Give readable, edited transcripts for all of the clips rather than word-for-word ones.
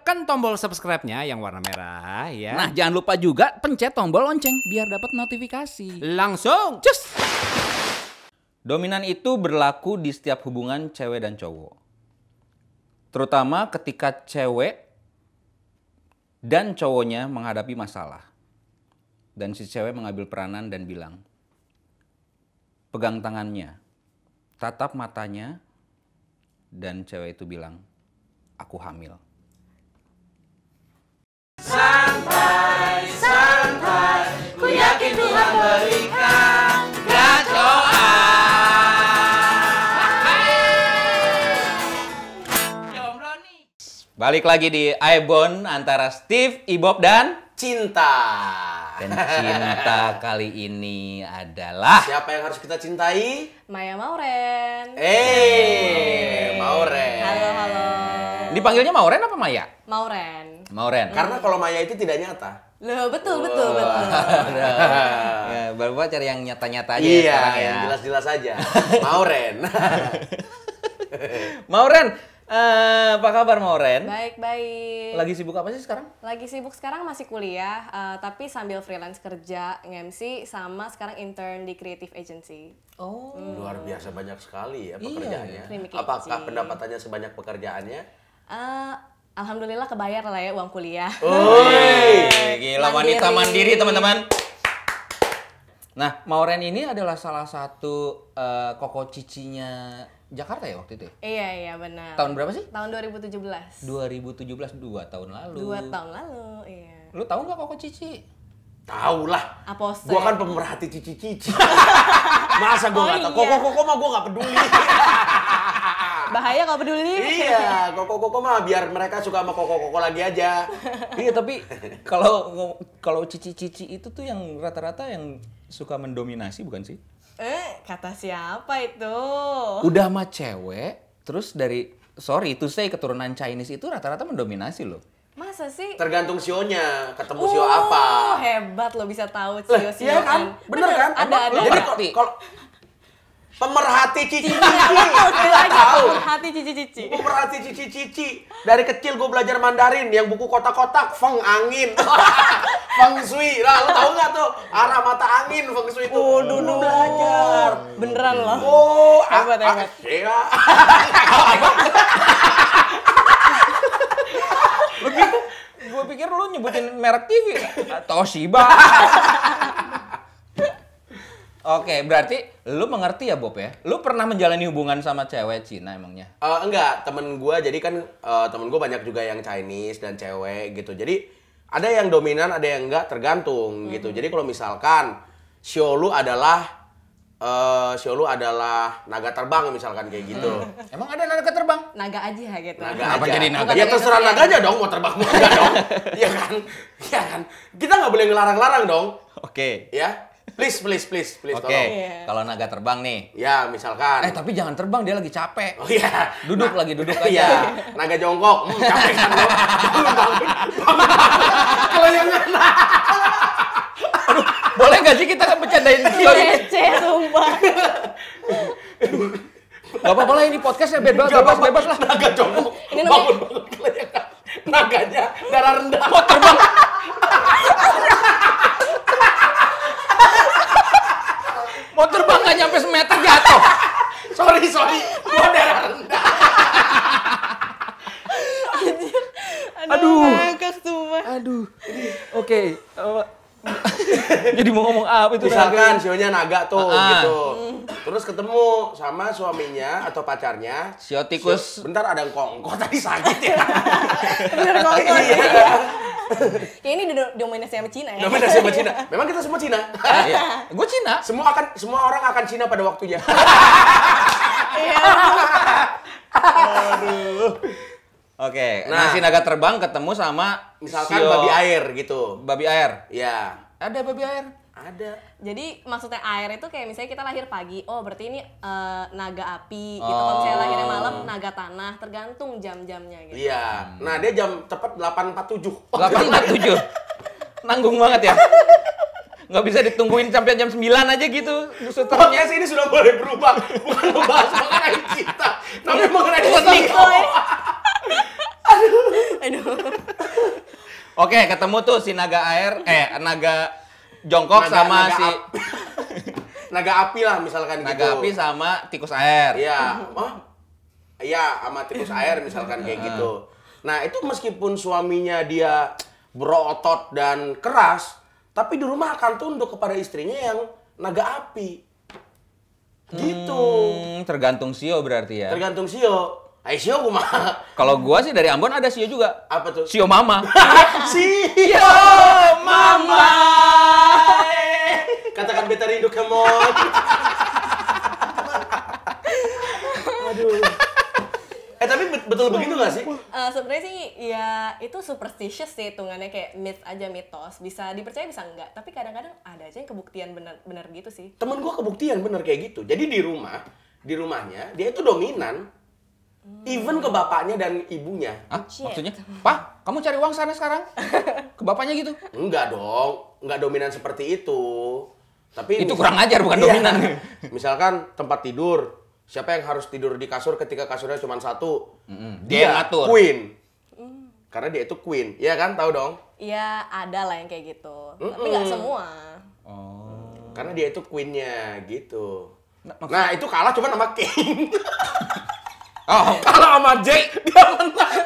tekan tombol subscribe-nya yang warna merah ya. Nah, jangan lupa juga pencet tombol lonceng biar dapat notifikasi. Langsung Cus! Dominan itu berlaku di setiap hubungan cewek dan cowok. Terutama ketika cewek dan cowoknya menghadapi masalah. Dan si cewek mengambil peranan dan bilang, pegang tangannya, tatap matanya, dan cewek itu bilang, aku hamil. Santai, santai, ku yakin Tuhan berikan gacoan. Balik lagi di Aibon antara Steve, Ibob, dan Cinta. Dan cinta kali ini adalah... Siapa yang harus kita cintai? Maya Mauren. Mauren. Halo. Dipanggilnya Mauren apa Maya? Mauren. Mauren. Karena kalau Maya itu tidak nyata. Loh, betul. Ya, Bapak cari yang nyata-nyata aja Iya, sekarang ya. yang jelas-jelas aja. Mauren. Mauren, apa kabar Mauren? Baik. Lagi sibuk apa sih sekarang? Lagi sibuk sekarang masih kuliah, tapi sambil freelance kerja, nge-MC, sama sekarang intern di creative agency. Oh. Luar biasa banyak sekali ya pekerjaannya. Terima kasih. Apakah pendapatannya sebanyak pekerjaannya? Alhamdulillah kebayar lah ya uang kuliah. Gila, wanita mandiri teman-teman. Nah, Mauren ini adalah salah satu koko cicinya Jakarta ya waktu itu ya? Iya benar. Tahun berapa sih? Tahun 2017. 2017, 2 tahun lalu. 2 tahun lalu, iya. Lu tahu nggak koko cici? Tahu lah. Apose. Gua kan pemerhati cici-cici. Masa gua nggak tahu? iya. Koko mah gua nggak peduli. Bahaya kalau peduli. Iya, koko mah biar mereka suka sama koko lagi aja. Iya, tapi kalau cici-cici itu tuh yang rata-rata yang suka mendominasi bukan sih? Kata siapa itu? Udah mah cewek, terus dari sorry to say keturunan Chinese itu rata-rata mendominasi loh. Masa sih? Tergantung sionya, ketemu sio apa. Hebat lo bisa tahu Iya sio-sioan. kan? Bener kan? Ada. Jadi kalau pemerhati cici-cici, Lagi tahu. hati cici-cici. Pemerhati cici-cici. Dari kecil gue belajar Mandarin, yang buku kotak-kotak, feng angin, feng shui. Lah, lo tau nggak tuh arah mata angin feng shui itu? Dulu belajar. Beneran loh. Oh, Hebat. Iya. Gue pikir lu nyebutin merek TV. Toshiba. Oke, berarti lu mengerti ya Bob ya? Lu pernah menjalani hubungan sama cewek Cina emangnya? Enggak, temen gue jadi kan temen gue banyak juga yang Chinese dan cewek gitu. Jadi ada yang dominan, ada yang enggak, tergantung gitu. Jadi kalau misalkan show lu adalah naga terbang misalkan kayak gitu. Emang ada naga terbang? Naga aja gitu. Naga Apa aja. jadi naga? Ya terserah naganya dong mau terbang mau enggak dong. Iya kan? Iya kan? Kita nggak boleh ngelarang-larang dong. Oke. Ya. Please Oke. tolong. Kalau naga terbang nih. Ya, misalkan. Tapi jangan terbang, dia lagi capek. Oh iya. Duduk aja. Iya, naga jongkok. Capek kan lo. Bangun. Kelayangan. Aduh, boleh nggak sih kita bercandain Sio ini? Receh, sumpah. Gak apa-apa lah, ini podcast ya, bebas lah. Naga jongkok. Ini namanya- Bangun kelayangan. Naganya darah rendah. Mau terbang. Mau terbang nggak nyampe semeter jatuh. Sorry. Gua darah rendah. Aduh. Ngakak sumpah. Aduh. Oke. Jadi mau ngomong apa itu? Misalkan sionya naga tuh gitu. Hmm. Terus ketemu sama suaminya atau pacarnya. Sio tikus. Bentar ada kongko tadi sakit ya. Bener kok. Iya. Ya ini dominasi sama Cina ya. Dominasi sama Cina. Memang kita semua Cina. Iya. Gue Cina. Semua orang akan Cina pada waktunya. Iya. Oke. Nah. Nah, si naga terbang ketemu sama Misalkan sio- babi air gitu. Babi air. Ya, Ada babi air. ada. Jadi maksudnya air itu kayak misalnya kita lahir pagi, oh berarti ini naga api gitu. Kalau misalnya lahirnya malam, naga tanah, tergantung jam-jamnya gitu. Iya. Nah, dia jam tepat 8.47. 8.47. Nanggung banget ya. Nggak bisa ditungguin sampai jam 9 aja gitu. Podcast ini sudah boleh berubah. Bukan membahas mengenai cinta, tapi mengenai Aduh. Oke, ketemu tuh si naga air, naga jongkok sama si naga api lah misalkan gitu. naga api sama tikus air. Iya, iya sama tikus air misalkan kayak gitu. Nah itu meskipun suaminya dia berotot dan keras, tapi di rumah akan tunduk kepada istrinya yang naga api. Gitu. Tergantung sio berarti ya. Tergantung sio. Sio kumaha? Kalau gua sih dari Ambon ada sio juga. Apa tuh? Sio mama. Sio mama. Katakan beta rindu kemon. Aduh. Tapi betul begitu gak sih? Sebenarnya sih ya itu superstitious sih hitungannya, kayak myth aja, mitos. Bisa dipercaya bisa enggak, tapi kadang-kadang ada aja yang kebuktian benar gitu sih. Temen gua kebuktian bener kayak gitu. Jadi di rumahnya dia itu dominan. Even ke bapaknya dan ibunya. Hah? Maksudnya? Pak, kamu cari uang sana sekarang? Ke bapaknya gitu? Enggak dong, enggak dominan seperti itu. Tapi Itu kurang ajar, bukan iya. dominan. Misalkan tempat tidur, siapa yang harus tidur di kasur ketika kasurnya cuma satu? Dia yang ngatur. Queen. Karena dia itu queen, iya kan? Tahu dong? Iya, ada lah yang kayak gitu. Tapi nggak semua. Karena dia itu queennya gitu. Nah, Nah itu kalah cuma sama king. Oh, Kalah sama Jack, dia menang.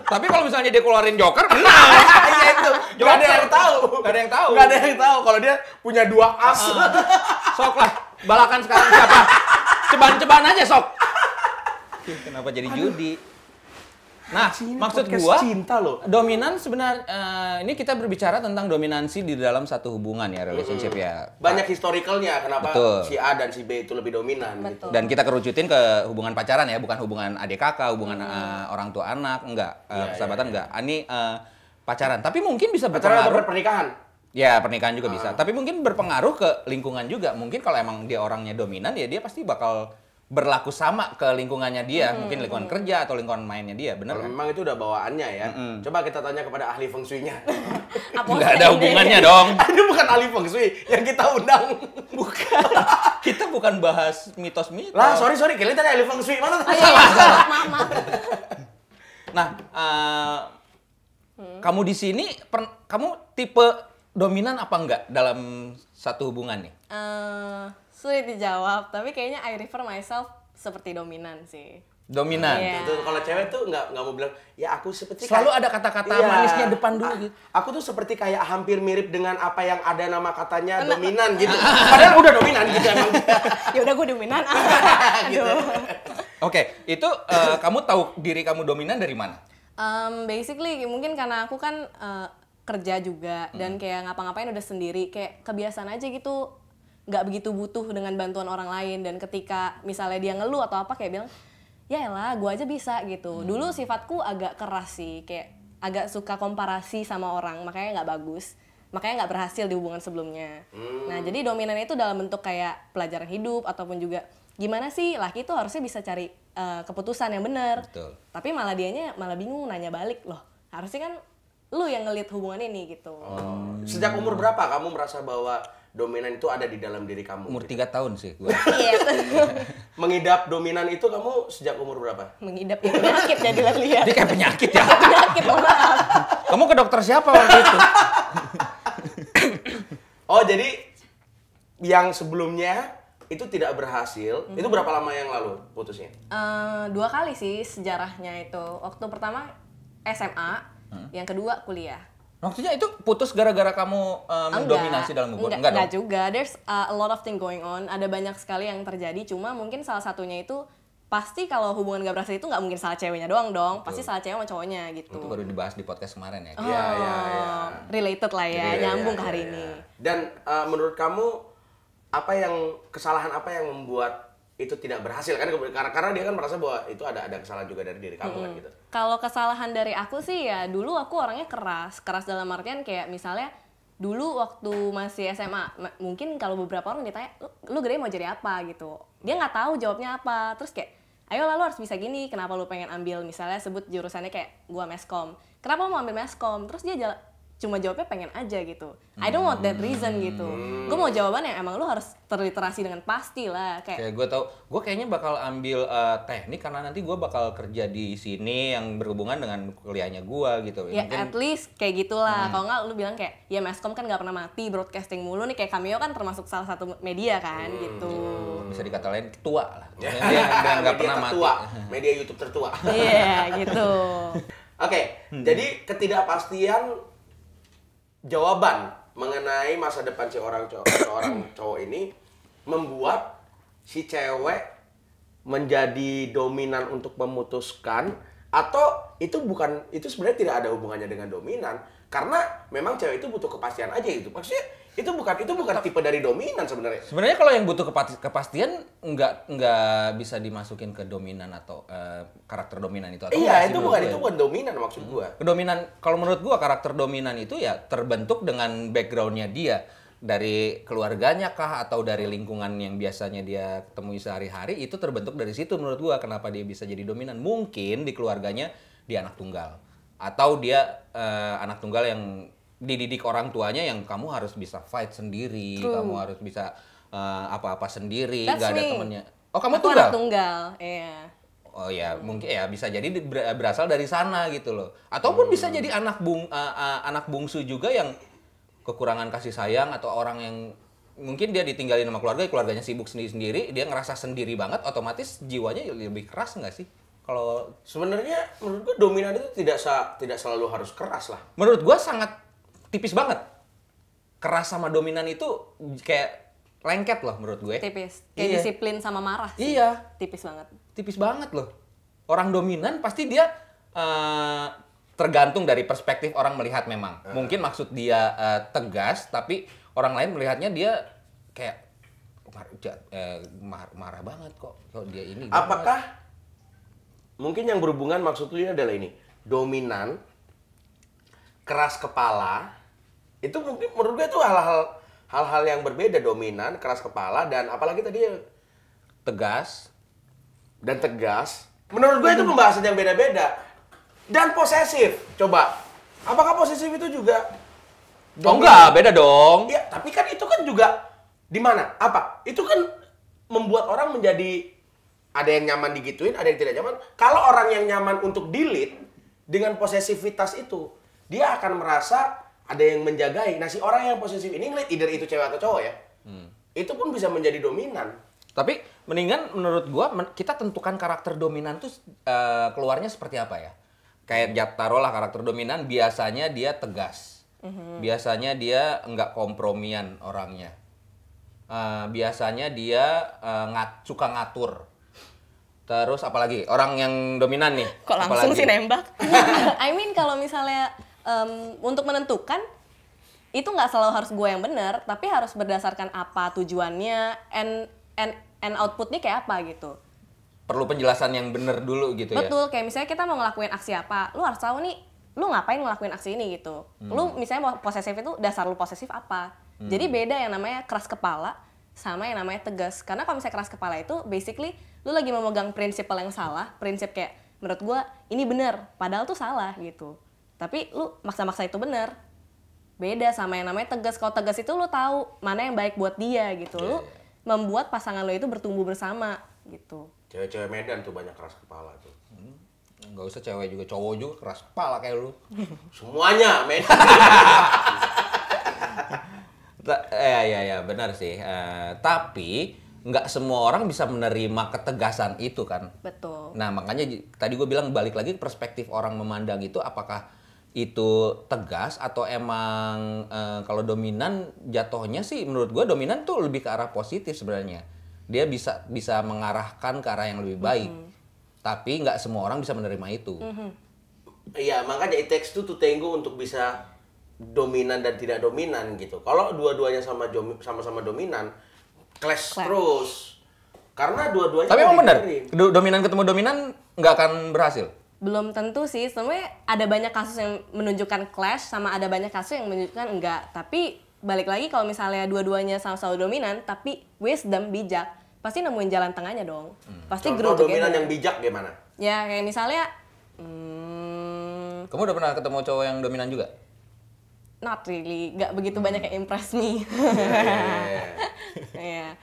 tapi kalau misalnya dia keluarin Joker, menang. Iya itu. Gak ada yang tahu. Gak ada yang tahu. Gak ada yang tahu kalau dia punya 2 as. Sok lah, balakan sekarang siapa? Ceban-ceban aja sok. Kenapa jadi judi? Nah, maksud podcast gua cinta loh. dominan sebenarnya ini kita berbicara tentang dominansi di dalam satu hubungan ya, relationship ya. Banyak historicalnya kenapa Betul. si A dan si B itu lebih dominan gitu. Betul. Dan kita kerucutin ke hubungan pacaran ya, bukan hubungan adik kakak, hubungan orang tua anak, enggak, persahabatan enggak. Ini pacaran. Tapi mungkin bisa Pacaran atau berpengaruh. pernikahan? Ya, pernikahan juga bisa. Tapi mungkin berpengaruh ke lingkungan juga. Mungkin kalau emang dia orangnya dominan ya dia pasti bakal berlaku sama ke lingkungannya dia. Mungkin lingkungan kerja atau lingkungan mainnya dia, bener kan? Memang itu udah bawaannya ya. Coba kita tanya kepada ahli feng shui-nya. Nggak ada hubungannya dong. Ini bukan ahli feng shui yang kita undang. Bukan. Kita bukan bahas mitos-mitos. Lah, sorry, kalian tadi ahli feng shui. Mana tadi? Maaf. Nah, kamu di sini, kamu tipe dominan apa enggak dalam satu hubungan nih? Sulit dijawab, tapi kayaknya I refer myself seperti dominan sih. Dominan. Iya. Itu kalau cewek tuh nggak mau bilang, ya aku seperti Selalu kayak-" ada kata-kata Iya. manisnya depan dulu gitu. Aku tuh seperti kayak hampir mirip dengan apa yang ada nama katanya dominan gitu. Padahal udah dominan gitu emang. Ya udah gue dominan. Gitu. Aduh. Oke, itu kamu tahu diri kamu dominan dari mana? Basically mungkin karena aku kan kerja juga dan kayak ngapa-ngapain udah sendiri, kayak kebiasaan aja gitu, nggak begitu butuh dengan bantuan orang lain. Dan ketika misalnya dia ngeluh atau apa, kayak bilang ya elah gue aja bisa gitu. Dulu sifatku agak keras sih, kayak agak suka komparasi sama orang, makanya nggak bagus, makanya nggak berhasil di hubungan sebelumnya. Nah jadi dominan itu dalam bentuk kayak pelajaran hidup ataupun juga gimana sih laki itu harusnya bisa cari keputusan yang benar. Betul. Tapi malah dianya malah bingung nanya balik, loh harusnya kan lu yang ngelit hubungan ini gitu. Sejak umur berapa kamu merasa bahwa dominan itu ada di dalam diri kamu? Umur 3 tahun sih gua. Iya. Mengidap dominan itu kamu sejak umur berapa? Mengidap ya penyakit jadi lihat. Dia kayak penyakit ya. Penyakit, mohon maaf. Kamu ke dokter siapa waktu itu? Oh, jadi yang sebelumnya itu tidak berhasil. Itu berapa lama yang lalu putusnya? 2 kali sih sejarahnya itu. Waktu pertama SMA, yang kedua kuliah. Maksudnya itu putus gara-gara kamu mendominasi dalam hubungan? Enggak dong? juga. There's a lot of thing going on. Ada banyak sekali yang terjadi. Cuma mungkin salah satunya itu pasti kalau hubungan gak berhasil itu nggak mungkin salah ceweknya doang dong. Betul. Pasti salah cewek sama cowoknya gitu. Itu baru dibahas di podcast kemarin ya. Iya. Related lah ya, Iya, nyambung iya, ke hari iya. ini. Dan menurut kamu kesalahan apa yang membuat itu tidak berhasil kan? Karena dia kan merasa bahwa itu ada kesalahan juga dari diri kamu kan gitu. Kalau kesalahan dari aku sih ya dulu aku orangnya keras dalam artian kayak misalnya dulu waktu masih SMA mungkin kalau beberapa orang ditanya lu gede mau jadi apa gitu, dia nggak tahu jawabnya apa, terus kayak ayo lah lu harus bisa gini, kenapa lu pengen ambil misalnya sebut jurusannya kayak gua meskom, kenapa lu mau ambil meskom, terus dia cuma jawabnya pengen aja gitu. I don't want that reason gitu. Gue mau jawaban yang emang lu harus terliterasi dengan pasti lah. Kayak gue tau, gue kayaknya bakal ambil teknik karena nanti gue bakal kerja di sini yang berhubungan dengan kuliahnya gue gitu. Ya Mungkin, at least kayak gitulah. Kalau nggak lu bilang kayak ya Meskom kan nggak pernah mati, broadcasting mulu nih, kayak Cameo kan termasuk salah satu media kan gitu. bisa dikatakan ketua lah. Ya. Dia nggak Media pernah mati. tertua, media YouTube tertua. Iya gitu. Oke, jadi ketidakpastian jawaban mengenai masa depan seorang cowok ini membuat si cewek menjadi dominan untuk memutuskan, atau itu sebenarnya tidak ada hubungannya dengan dominan, karena memang cewek itu butuh kepastian aja gitu. Maksudnya itu bukan tipe dari dominan sebenarnya. Sebenarnya kalau yang butuh kepastian nggak bisa dimasukin ke dominan atau karakter dominan itu. Atau Iya, itu bukan dominan maksud gua. Dominan, kalau menurut gua karakter dominan itu ya terbentuk dengan backgroundnya dia, dari keluarganya kah atau dari lingkungan yang biasanya dia temui sehari-hari, itu terbentuk dari situ menurut gua kenapa dia bisa jadi dominan. Mungkin di keluarganya dia anak tunggal, atau dia anak tunggal yang dididik orang tuanya yang kamu harus bisa fight sendiri, kamu harus bisa apa-apa sendiri, That's nggak ada me. temennya. Oh, kamu Aku tunggal? anak tunggal, iya. Oh ya, mungkin ya bisa jadi berasal dari sana gitu loh. Ataupun bisa jadi anak bungsu juga yang kekurangan kasih sayang, atau orang yang mungkin dia ditinggalin sama keluarganya sibuk sendiri-sendiri, dia ngerasa sendiri banget, otomatis jiwanya lebih keras nggak sih? Kalau Sebenarnya menurut gua dominan itu tidak selalu harus keras lah. menurut gua sangat tipis banget. Keras sama dominan itu kayak lengket loh menurut gue. Tipis. Kayak Iya. disiplin sama marah sih. Iya. Tipis banget. Tipis banget loh. Orang dominan pasti dia tergantung dari perspektif orang melihat memang. Mungkin maksud dia tegas, tapi orang lain melihatnya dia kayak marah banget kok dia ini. Apakah mungkin yang berhubungan maksud lu ini adalah ini, dominan, keras kepala, itu mungkin menurut gue itu hal-hal yang berbeda. Dominan, keras kepala, dan apalagi tadi tegas. dan tegas. Menurut gue itu pembahasan yang beda-beda. Dan posesif. Coba, apakah posesif itu juga Oh enggak, beda dong. Iya, tapi kan itu kan juga di mana? Apa? Itu kan membuat orang menjadi ada yang nyaman digituin, ada yang tidak nyaman. Kalau orang yang nyaman untuk delete dengan posesivitas itu, dia akan merasa ada yang menjagai. Nah, si orang yang posesif ini ngeliat either itu cewek atau cowok ya. Itu pun bisa menjadi dominan. Tapi mendingan menurut gua kita tentukan karakter dominan tuh keluarnya seperti apa ya? Kayak taruhlah karakter dominan biasanya dia tegas. Biasanya dia nggak kompromian orangnya. Biasanya dia suka ngatur. Terus apalagi orang yang dominan nih? Kok langsung apalagi? sih nembak? I mean kalau misalnya untuk menentukan itu nggak selalu harus gue yang benar, tapi harus berdasarkan apa tujuannya and outputnya kayak apa gitu. Perlu penjelasan yang bener dulu gitu ya. Betul, kayak misalnya kita mau ngelakuin aksi apa, lu harus tahu nih, lu ngapain ngelakuin aksi ini gitu. Lu misalnya mau posesif itu dasar lu posesif apa. Jadi beda yang namanya keras kepala sama yang namanya tegas. Karena kalau misalnya keras kepala itu basically lu lagi memegang prinsip yang salah, prinsip kayak menurut gua ini benar, padahal tuh salah gitu. Tapi lu maksa-maksa itu benar. Beda sama yang namanya tegas. Kalau tegas itu lu tahu mana yang baik buat dia gitu. Lu membuat pasangan lu itu bertumbuh bersama gitu. Cewek-cewek Medan tuh banyak keras kepala tuh. Nggak usah cewek juga, cowok juga keras kepala kayak lu. Semuanya Medan. Ya benar sih. Tapi nggak semua orang bisa menerima ketegasan itu kan. Betul. Nah makanya tadi gue bilang balik lagi perspektif orang memandang itu, apakah itu tegas atau emang kalau dominan jatuhnya sih menurut gue dominan tuh lebih ke arah positif sebenarnya. Dia bisa mengarahkan ke arah yang lebih baik. Tapi nggak semua orang bisa menerima itu. Iya, makanya it takes two to tango untuk bisa dominan dan tidak dominan gitu. Kalau dua-duanya sama-sama dominan, clash terus. Karena dua-duanya Tapi emang benar, didengerin. dominan ketemu dominan nggak akan berhasil. Belum tentu sih, sebenarnya ada banyak kasus yang menunjukkan clash sama ada banyak kasus yang menunjukkan enggak. Tapi balik lagi kalau misalnya dua-duanya sama-sama dominan tapi wisdom, bijak, pasti nemuin jalan tengahnya dong. Pasti grow Contoh dominan together. yang bijak gimana? Ya kayak misalnya Kamu udah pernah ketemu cowok yang dominan juga? not really, nggak begitu banyak yang impress me. Iya.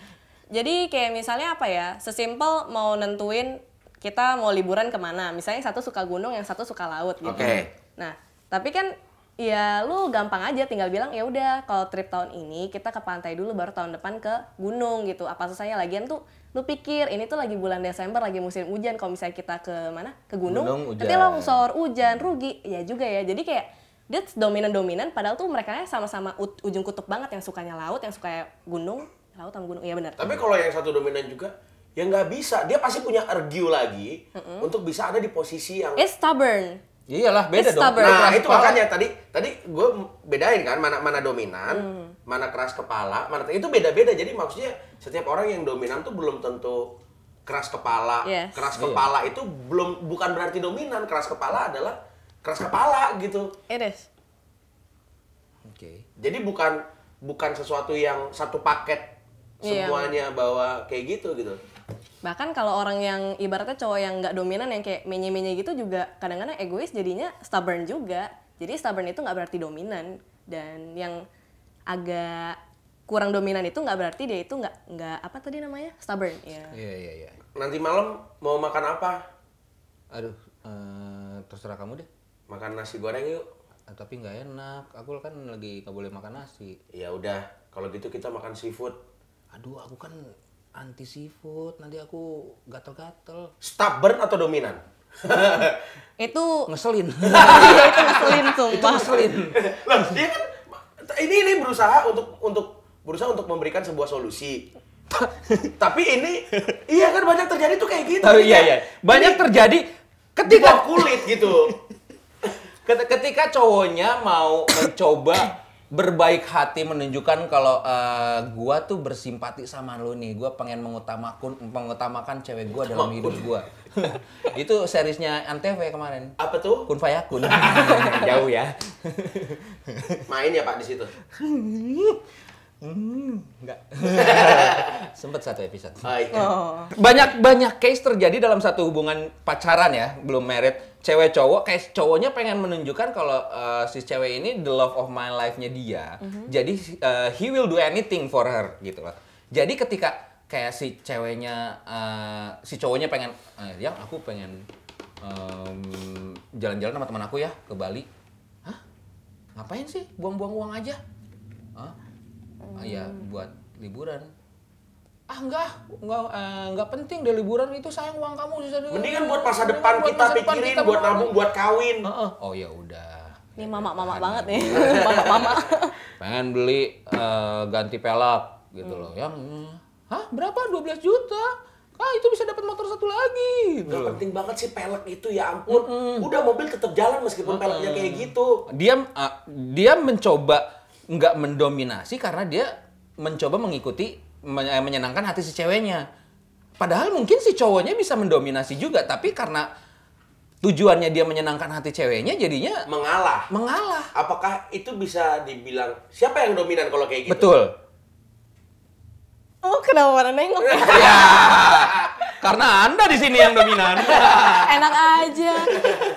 Jadi kayak misalnya apa ya, sesimpel mau nentuin kita mau liburan kemana. Misalnya yang satu suka gunung, yang satu suka laut gitu. Oke. Nah, tapi kan ya lu gampang aja tinggal bilang ya udah kalau trip tahun ini kita ke pantai dulu baru tahun depan ke gunung gitu. Apa susahnya, lagian tuh lu pikir ini tuh lagi bulan Desember lagi musim hujan, kalau misalnya kita ke mana? Ke gunung Gunung, nanti hujan. longsor, hujan, rugi. Ya juga ya. Jadi kayak that's dominan padahal tuh mereka sama-sama ujung kutub banget, yang sukanya laut, yang suka gunung, laut sama gunung. Iya benar. Tapi kalau yang satu dominan juga, ya nggak bisa. Dia pasti punya argue lagi untuk bisa ada di posisi yang... It's stubborn. Iyalah, beda It's dong. stubborn. Nah, Keras itu kepala. makanya tadi gue bedain kan mana dominan, mana keras kepala, mana itu beda-beda. Jadi maksudnya setiap orang yang dominan tuh belum tentu keras kepala. Yes. Keras kepala itu bukan berarti dominan. Keras kepala adalah keras kepala gitu. It is. Oke. Jadi bukan sesuatu yang satu paket Iya. semuanya bawa kayak gitu. Bahkan kalau orang yang ibaratnya cowok yang nggak dominan, yang kayak menye-menye gitu juga kadang-kadang egois, jadinya stubborn juga. Jadi stubborn itu nggak berarti dominan, dan yang agak kurang dominan itu nggak berarti dia itu nggak apa tadi namanya, stubborn. Ya. Iya. Nanti malam mau makan apa? Aduh, terserah kamu deh. Makan nasi goreng yuk. Tapi nggak enak. Aku kan lagi nggak boleh makan nasi. Ya udah, kalau gitu kita makan seafood. Aduh, aku kan anti seafood. Nanti aku gatel-gatel. Stubborn atau dominan? Itu Ngeselin. iya, itu ngeselin sumpah. Ngeselin. Lah, dia kan ini berusaha untuk memberikan sebuah solusi. Tapi ini iya kan banyak terjadi tuh kayak gitu. Iya. Banyak terjadi Di ketika bawah kulit gitu. ketika cowoknya mau mencoba berbaik hati menunjukkan kalau gua tuh bersimpati sama lu nih, gua pengen mengutamakan cewek gua dalam hidup gua. Itu seriesnya Antv kemarin. Apa tuh? Kun Fayakun. Jauh ya. Main ya Pak di situ. Enggak. Sempet satu episode. Oh, iya. Banyak case terjadi dalam satu hubungan pacaran ya, belum married. Cewek cowok, kayak cowoknya pengen menunjukkan kalau si cewek ini the love of my life-nya dia. Jadi he will do anything for her gitu loh. Jadi ketika kayak si cowoknya pengen, yang aku pengen jalan-jalan sama teman aku ya ke Bali. Hah? Ngapain sih? Buang-buang uang aja? Hah? Ya buat liburan. Enggak penting deh liburan, itu sayang uang kamu. Mendingan buat masa depan kita pikirin, buat nabung, buat kawin. Oh ya udah. Ini mama banget nih. Mama. Pengen beli ganti pelek gitu loh. Yang berapa? 12 juta. Itu bisa dapat motor satu lagi gitu Gak loh. penting banget sih pelek itu, ya ampun. Udah mobil tetap jalan meskipun peleknya kayak gitu. Dia mencoba nggak mendominasi karena dia mencoba mengikuti menyenangkan hati si ceweknya. Padahal mungkin si cowoknya bisa mendominasi juga, tapi karena tujuannya dia menyenangkan hati ceweknya, jadinya Mengalah. Apakah itu bisa dibilang siapa yang dominan kalau kayak gitu? betul. Oh, kenapa pada nengok? Ya, karena Anda di sini yang dominan. Enak aja.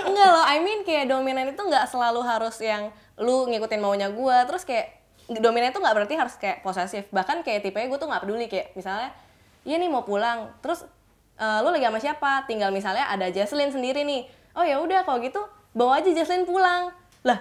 Enggak loh, I mean kayak dominan itu nggak selalu harus yang lu ngikutin maunya gue. Terus kayak dominan itu nggak berarti harus kayak posesif. Bahkan kayak tipenya gue tuh nggak peduli, kayak misalnya iya nih mau pulang, terus lu lagi sama siapa? Tinggal misalnya ada Jesslyn sendiri nih. Oh ya udah kalau gitu bawa aja Jesslyn pulang. Lah,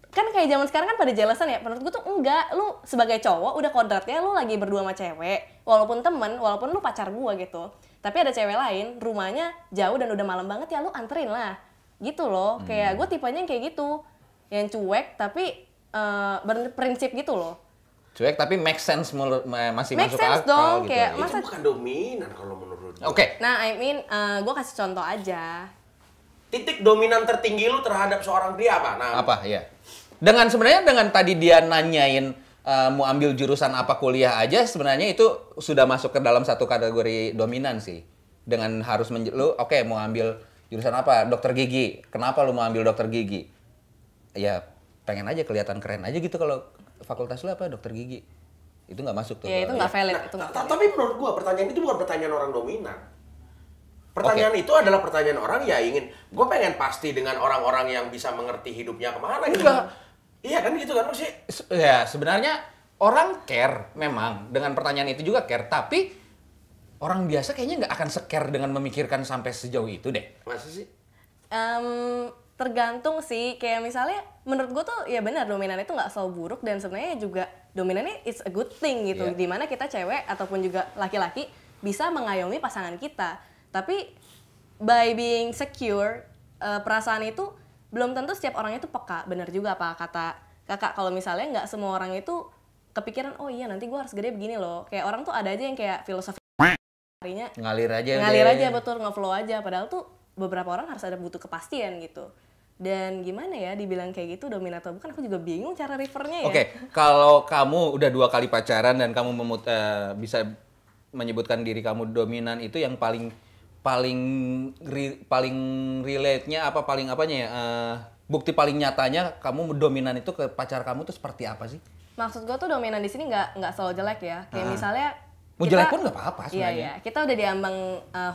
kan kayak zaman sekarang kan pada jelasan ya. Menurut gue tuh enggak, lu sebagai cowok udah kodratnya lu lagi berdua sama cewek, walaupun temen, walaupun lu pacar gue gitu. Tapi ada cewek lain, rumahnya jauh dan udah malam banget, ya lu anterin lah. Gitu loh. Kayak gue tipenya yang kayak gitu. Yang cuek tapi berprinsip gitu loh. Cuek tapi make sense masih Make masuk sense akal dong, gitu. kayak Itu masa. bukan dominan kalau menurut gue. Oke. Nah, I mean gue kasih contoh aja. Titik dominan tertinggi lu terhadap seorang pria apa? Nah, Apa ya? Sebenarnya dengan tadi dia nanyain mau ambil jurusan apa kuliah aja, sebenarnya itu sudah masuk ke dalam satu kategori dominan sih. Dengan harus oke, mau ambil jurusan apa? Dokter gigi. Kenapa lu mau ambil dokter gigi? Ya pengen aja kelihatan keren aja gitu. Kalau fakultas lu apa? Dokter gigi. Itu nggak masuk tuh. Ya itu nggak valid, Nah, itu nggak valid. tapi menurut gua pertanyaan itu bukan pertanyaan orang dominan. Pertanyaan itu adalah pertanyaan orang ya ingin, gua pengen pasti dengan orang-orang yang bisa mengerti hidupnya kemana gitu. Enggak. Iya kan gitu kan maksudnya. Ya, sebenarnya orang care memang dengan pertanyaan itu juga care, tapi orang biasa kayaknya nggak akan se-care dengan memikirkan sampai sejauh itu deh. Masa sih? Tergantung sih, kayak misalnya menurut gue tuh ya benar dominan itu nggak selalu buruk dan sebenarnya juga dominannya it's a good thing gitu, Yeah. dimana kita cewek ataupun juga laki-laki bisa mengayomi pasangan kita, tapi by being secure, perasaan itu belum tentu setiap orang itu peka. Benar juga apa kata kakak, kalau misalnya nggak semua orang itu kepikiran oh iya nanti gue harus gede begini loh, kayak orang tuh ada aja yang kayak filosofi harinya Ngalir aja ngalir deh. aja, betul, nge-flow aja, padahal tuh beberapa orang harus ada butuh kepastian gitu. Dan gimana ya dibilang kayak gitu dominan atau bukan, aku juga bingung cara refernya ya. Oke, kalau kamu udah 2 kali pacaran dan kamu bisa menyebutkan diri kamu dominan, itu yang paling relate-nya apa, paling apanya ya? Bukti paling nyatanya kamu dominan itu ke pacar kamu tuh seperti apa sih? Maksud gue tuh dominan di sini nggak selalu jelek ya. Kayak misalnya Mau jelek pun nggak apa-apa sebenarnya. Iya, kita udah diambang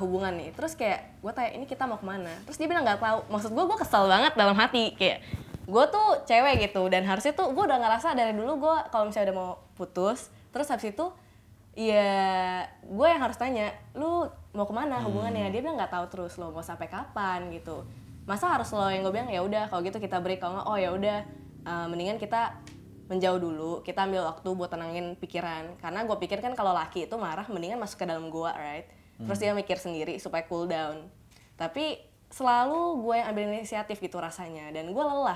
hubungan nih. Terus kayak gue tanya ini kita mau kemana? Terus dia bilang nggak tahu. Maksud gue kesel banget dalam hati, kayak gue tuh cewek gitu dan harusnya tuh gue udah ngerasa dari dulu gue kalau misalnya udah mau putus, terus habis itu ya gue yang harus tanya, lu mau kemana hubungannya? Dia bilang nggak tahu terus, lo mau sampai kapan gitu. Masa harus lo yang gue bilang ya udah kalau gitu kita break, kalau nggak oh ya udah mendingan kita menjauh dulu, kita ambil waktu buat tenangin pikiran. Karena gue pikir kan kalau laki itu marah mendingan masuk ke dalam gua, right? Terus dia mikir sendiri supaya cool down. Tapi selalu gue yang ambil inisiatif gitu rasanya, dan gue lelah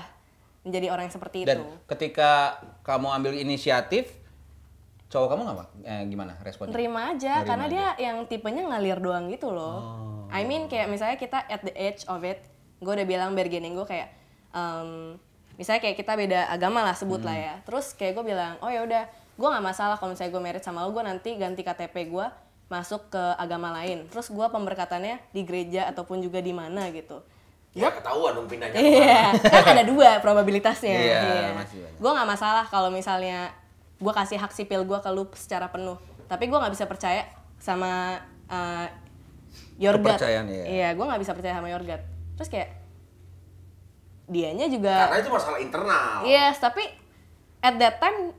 menjadi orang yang seperti Dan itu. ketika kamu ambil inisiatif, cowok kamu gimana responnya? Terima aja, karena dia yang tipenya ngalir doang gitu loh. I mean kayak misalnya kita at the edge of it, gue udah bilang bargaining gue kayak, misalnya kayak kita beda agama lah sebut lah ya. Terus kayak gue bilang, oh ya udah, gue nggak masalah kalau misalnya gue married sama lo, gue nanti ganti KTP gue masuk ke agama lain. Terus gue pemberkatannya di gereja ataupun juga di mana gitu. Ya ketahuan dong pindahnya. Iya, kan ada 2 probabilitasnya. Iya, masih banyak. Gue nggak masalah kalau misalnya gue kasih hak sipil gue ke lu secara penuh, tapi gue nggak bisa percaya sama your God. Kepercayaan, iya. Iya, gue nggak bisa percaya sama your God. Terus kayak dianya juga. Karena itu masalah internal. Yes, tapi at that time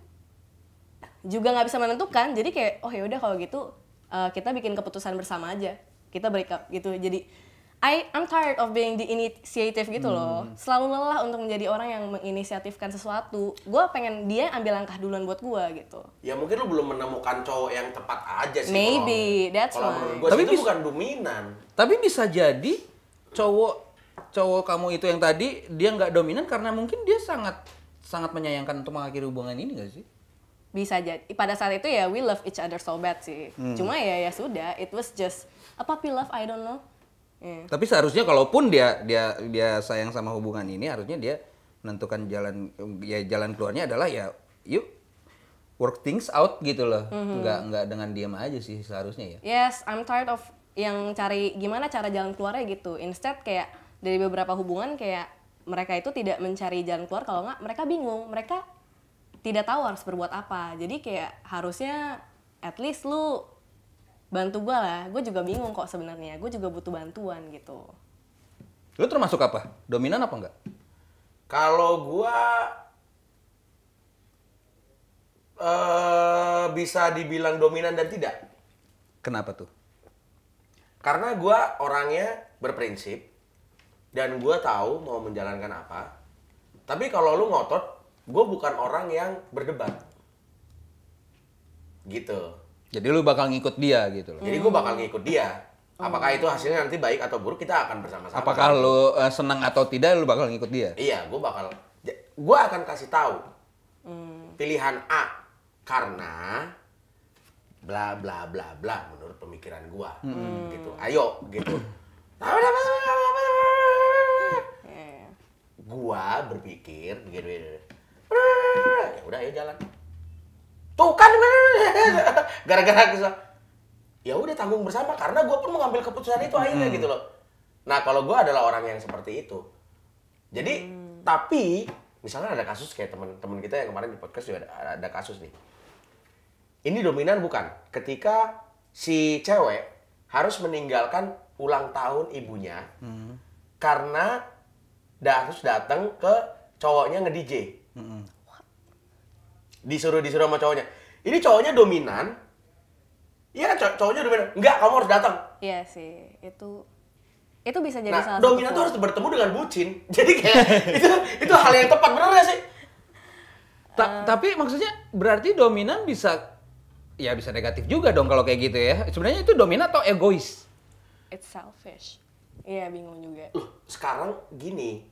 juga nggak bisa menentukan. Jadi kayak oh ya udah kalau gitu kita bikin keputusan bersama aja. Kita break up gitu. Jadi I'm tired of being the initiative gitu loh. Selalu lelah untuk menjadi orang yang menginisiatifkan sesuatu. Gue pengen dia ambil langkah duluan buat gue gitu. Ya mungkin lu belum menemukan cowok yang tepat aja sih. Maybe, that's kalau why. menurut gue Tapi itu bis- bukan dominan. Tapi bisa jadi cowok kamu itu yang tadi dia nggak dominan karena mungkin dia sangat menyayangkan untuk mengakhiri hubungan ini nggak sih? Bisa jadi. Pada saat itu ya we love each other so bad sih. Cuma ya sudah, it was just a puppy love, I don't know. Yeah. Tapi seharusnya kalaupun dia sayang sama hubungan ini, harusnya dia menentukan jalan keluarnya adalah ya yuk work things out gitu loh. Nggak dengan diam aja sih seharusnya ya. Yes, I'm tired of yang cari gimana cara jalan keluarnya gitu. Instead kayak dari beberapa hubungan kayak mereka itu tidak mencari jalan keluar, kalau nggak mereka bingung, mereka tidak tahu harus berbuat apa. Jadi kayak harusnya at least lu bantu gue lah. Gue juga bingung kok sebenarnya. Gue juga butuh bantuan gitu. Lu termasuk apa? Dominan apa enggak? Kalau gua bisa dibilang dominan dan tidak. Kenapa tuh? Karena gua orangnya berprinsip dan gua tahu mau menjalankan apa. Tapi kalau lu ngotot, gua bukan orang yang berdebat. Gitu. Jadi lu bakal ngikut dia gitu loh. Jadi gue bakal ngikut dia. Apakah itu hasilnya nanti baik atau buruk, kita akan bersama-sama. Apakah lu senang atau tidak, lu bakal ngikut dia? Iya, gue akan kasih tahu pilihan A karena bla bla bla bla menurut pemikiran gue, gitu. Ayo, gitu. Gue berpikir gitu. Ya udah, ayo jalan. Tuh kan, gara-gara kesal. Ya udah tanggung bersama karena gue pun mengambil keputusan itu akhirnya gitu loh. Nah kalau gue adalah orang yang seperti itu. Jadi tapi misalnya ada kasus kayak teman-teman kita yang kemarin di podcast juga ada kasus nih. Ini dominan bukan? Ketika si cewek harus meninggalkan ulang tahun ibunya karena harus datang ke cowoknya nge-DJ. Disuruh sama cowoknya. Ini cowoknya dominan. Iya kan cowoknya dominan. Enggak, kamu harus datang. Iya sih, itu bisa jadi Nah, salah dominan tuh harus bertemu dengan bucin. Jadi kayak itu hal yang tepat, bener gak sih? Tapi maksudnya berarti dominan bisa negatif juga dong kalau kayak gitu ya. Sebenarnya itu dominan atau egois? It's selfish. Iya, bingung juga. Loh, sekarang gini,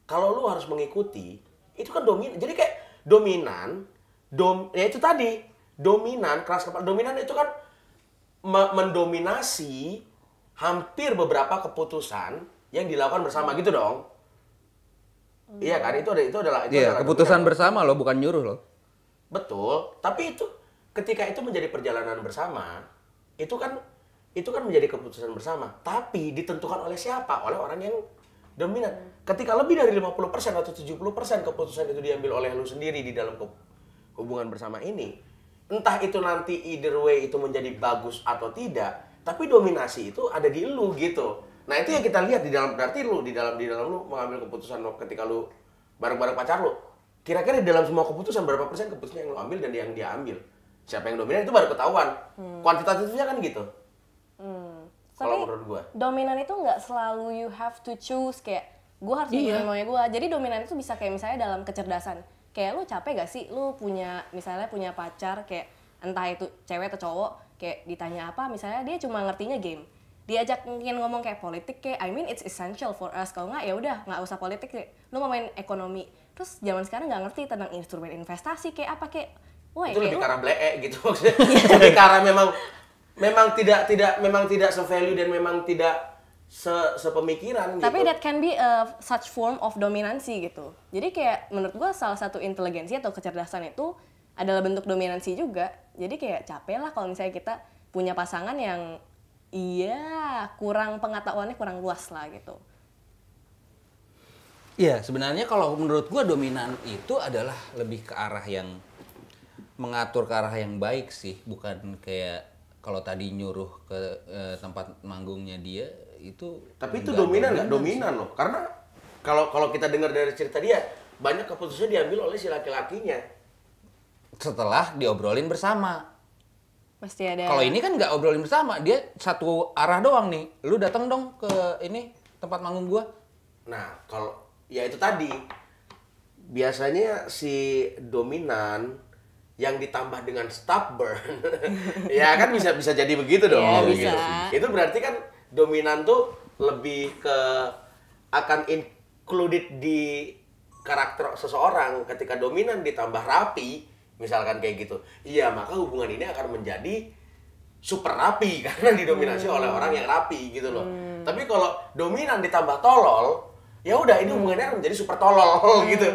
kalau lu harus mengikuti, itu kan dominan. Jadi kayak dominan, ya itu tadi, dominan, keras kepala. Dominan itu kan mendominasi hampir beberapa keputusan yang dilakukan bersama gitu dong. Iya kan, itu adalah Keputusan dominan. bersama loh, bukan nyuruh loh. Betul, tapi itu ketika itu menjadi perjalanan bersama, itu kan menjadi keputusan bersama, tapi ditentukan oleh siapa? Oleh orang yang dominan. Ketika lebih dari 50% atau 70% keputusan itu diambil oleh lu sendiri di dalam hubungan bersama ini, entah itu nanti either way itu menjadi bagus atau tidak, tapi dominasi itu ada di lu gitu. Nah, itu yang kita lihat di dalam, berarti lu di dalam lu mengambil keputusan ketika lu bareng-bareng pacar lu. Kira-kira di dalam semua keputusan berapa persen keputusan yang lu ambil dan yang dia ambil? Siapa yang dominan itu baru ketahuan. Kuantitatifnya kan gitu. Tapi Kalau menurut gua. dominan itu nggak selalu you have to choose kayak gue harus ngikutin maunya gue. Jadi dominan itu bisa kayak misalnya dalam kecerdasan. Kayak lu capek gak sih lu misalnya punya pacar kayak entah itu cewek atau cowok, kayak ditanya apa misalnya dia cuma ngertinya game. Diajak mungkin ngomong kayak politik kayak I mean it's essential for us. Kalau nggak ya udah nggak usah politik deh. Lu mau main ekonomi. Terus zaman sekarang nggak ngerti tentang instrumen investasi kayak apa kayak. Wah, Itu kayak lebih ke arah blee gitu maksudnya. Lebih ke arah memang tidak se-value dan memang tidak sepemikiran gitu. Tapi that can be a such form of dominansi gitu. Jadi kayak menurut gua salah satu inteligensi atau kecerdasan itu adalah bentuk dominansi juga. Jadi kayak capek lah kalau misalnya kita punya pasangan yang kurang pengetahuannya kurang luas lah gitu. Iya, sebenarnya kalau menurut gua dominan itu adalah lebih ke arah yang mengatur ke arah yang baik sih, bukan kayak kalau tadi nyuruh ke tempat manggungnya dia itu. Tapi itu dominan nggak? Dominan loh. Karena kalau kita dengar dari cerita dia, banyak keputusannya diambil oleh si laki-lakinya. Setelah diobrolin bersama. Pasti ada. Kalau ini kan nggak obrolin bersama, dia satu arah doang nih. Lu datang dong ke ini tempat manggung gua. Nah, kalau ya itu tadi biasanya si dominan yang ditambah dengan stubborn, ya kan bisa jadi begitu dong. Iya, gitu. bisa. Itu berarti kan dominan tuh lebih ke akan included di karakter seseorang. Ketika dominan ditambah rapi, misalkan kayak gitu, iya maka hubungan ini akan menjadi super rapi karena didominasi oleh orang yang rapi gitu loh. Tapi kalau dominan ditambah tolol, ya udah ini hubungannya akan menjadi super tolol gitu.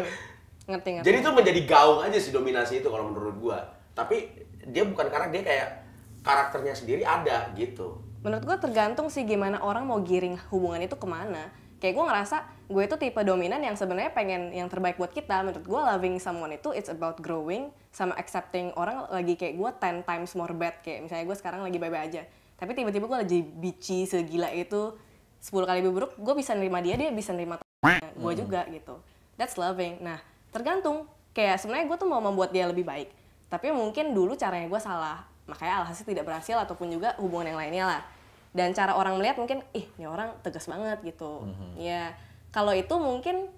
Ngerti. Jadi itu menjadi gaung aja sih dominasi itu kalau menurut gua. Tapi dia bukan karena dia kayak karakternya sendiri ada gitu. Menurut gue tergantung sih gimana orang mau giring hubungan itu kemana. Kayak gue ngerasa gue itu tipe dominan yang sebenarnya pengen yang terbaik buat kita. Menurut gue loving someone itu it's about growing sama accepting orang lagi kayak gue 10 times more bad. Kayak misalnya gue sekarang lagi bye-bye aja. Tapi tiba-tiba gue lagi bitchy segila itu 10 kali lebih buruk. Gue bisa nerima dia bisa nerima gue juga gitu. That's loving. Nah tergantung. Kayak sebenarnya gue tuh mau membuat dia lebih baik. Tapi mungkin dulu caranya gue salah. Makanya alhasil tidak berhasil ataupun juga hubungan yang lainnya lah. Dan cara orang melihat mungkin, ini orang tegas banget gitu. Ya, kalau itu mungkin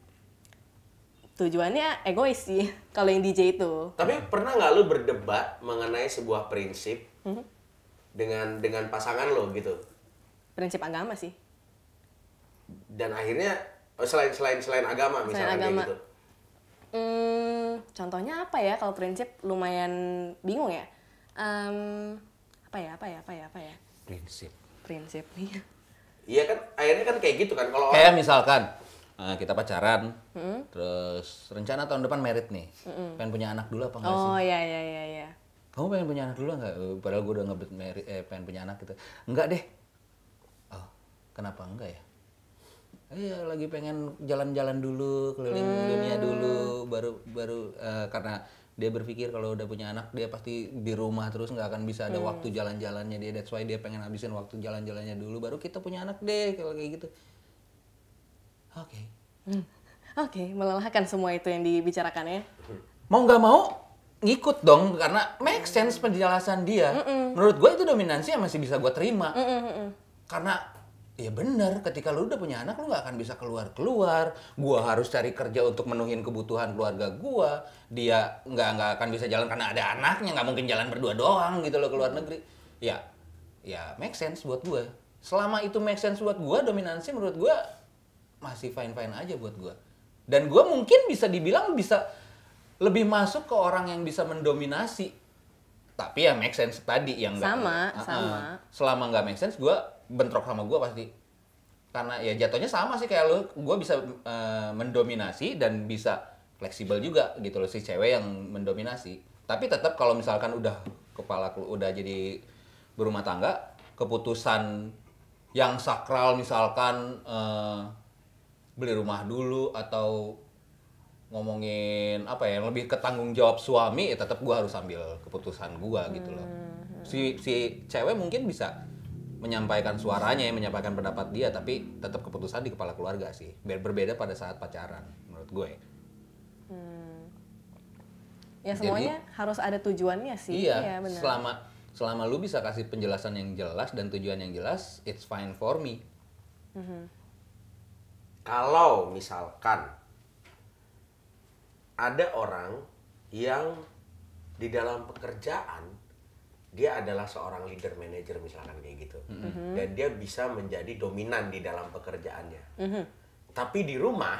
tujuannya egois sih, kalau yang DJ itu. Tapi pernah nggak lu berdebat mengenai sebuah prinsip dengan pasangan lo gitu? Prinsip agama sih. Dan akhirnya selain agama misalnya kayak gitu. Contohnya apa ya? Kalau prinsip lumayan bingung ya. Apa ya? Prinsip nih. Iya kan, akhirnya kan kayak gitu kan kalau Kayak misalkan kita pacaran, terus rencana tahun depan merit nih, pengen punya anak dulu apa enggak sih? Oh iya. Kamu pengen punya anak dulu enggak? Padahal gue udah ngebet merit, pengen punya anak gitu. Enggak deh. Oh, kenapa enggak ya? Iya, lagi pengen jalan-jalan dulu, keliling dunia dulu, baru karena dia berpikir kalau udah punya anak dia pasti di rumah terus nggak akan bisa ada waktu jalan-jalannya dia. That's why dia pengen habisin waktu jalan-jalannya dulu baru kita punya anak deh kalau kayak gitu. Oke. Oke, melelahkan semua itu yang dibicarakannya. Mau nggak mau ngikut dong karena make sense penjelasan dia. Menurut gue itu dominansi yang masih bisa gue terima. Karena ya bener, ketika lu udah punya anak lu nggak akan bisa keluar. Gua harus cari kerja untuk menuhin kebutuhan keluarga gua. Dia nggak akan bisa jalan karena ada anaknya, nggak mungkin jalan berdua doang gitu loh ke luar negeri. Ya make sense buat gua. Selama itu make sense buat gua, dominansi menurut gua masih fine aja buat gua. Dan gua mungkin bisa dibilang bisa lebih masuk ke orang yang bisa mendominasi. Tapi ya make sense tadi yang nggak Sama. Selama nggak make sense, gue bentrok sama gue pasti. Karena ya jatuhnya sama sih kayak lo, gue bisa mendominasi dan bisa fleksibel juga gitu loh si cewek yang mendominasi. Tapi tetap kalau misalkan udah udah jadi berumah tangga, keputusan yang sakral misalkan beli rumah dulu atau ngomongin apa ya yang lebih ke tanggung jawab suami, ya tetap gue harus ambil keputusan gue gitu loh. Si cewek mungkin bisa menyampaikan suaranya, menyampaikan pendapat dia, tapi tetap keputusan di kepala keluarga sih. Berbeda pada saat pacaran menurut gue. Ya semuanya harus ada tujuannya sih. Iya, benar. selama lu bisa kasih penjelasan yang jelas dan tujuan yang jelas, it's fine for me. Kalau misalkan ada orang yang di dalam pekerjaan dia adalah seorang leader manager misalkan kayak gitu, dan dia bisa menjadi dominan di dalam pekerjaannya. Tapi di rumah